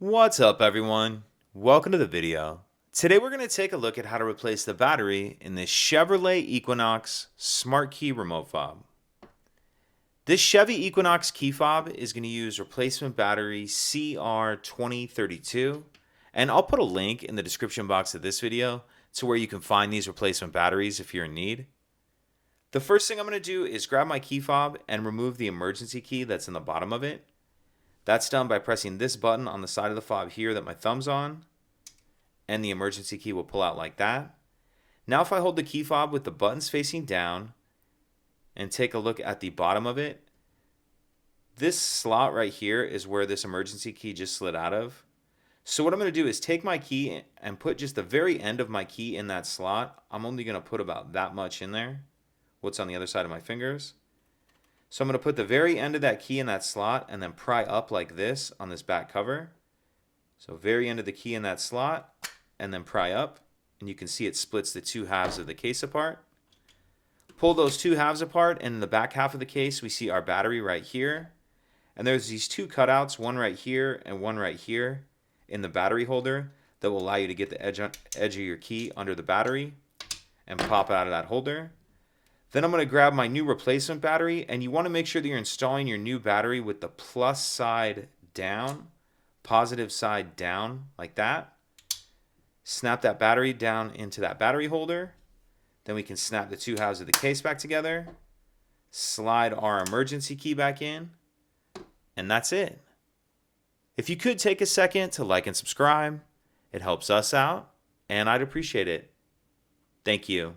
What's up everyone? Welcome to the video. Today we're going to take a look at how to replace the battery in this Chevrolet Equinox Smart Key Remote Fob. This Chevy Equinox key fob is going to use replacement battery CR2032, and I'll put a link in the description box of this video to where you can find these replacement batteries if you're in need. The first thing I'm going to do is grab my key fob and remove the emergency key that's in the bottom of it. That's done by pressing this button on the side of the fob here that my thumb's on, and the emergency key will pull out like that. Now if I hold the key fob with the buttons facing down and take a look at the bottom of it, this slot right here is where this emergency key just slid out of. So what I'm going to do is take my key and put just the very end of my key in that slot. I'm only going to put about that much in there, what's on the other side of my fingers. So I'm going to put the very end of that key in that slot and then pry up like this on this back cover. So very end of the key in that slot and then pry up, and you can see it splits the two halves of the case apart. Pull those two halves apart, and in the back half of the case we see our battery right here. And there's these two cutouts, one right here and one right here in the battery holder that will allow you to get the edge of your key under the battery and pop out of that holder. Then I'm going to grab my new replacement battery, and you want to make sure that you're installing your new battery with the plus side down, positive side down, like that. Snap that battery down into that battery holder. Then we can snap the two halves of the case back together, slide our emergency key back in, and that's it. If you could take a second to like and subscribe, it helps us out, and I'd appreciate it. Thank you.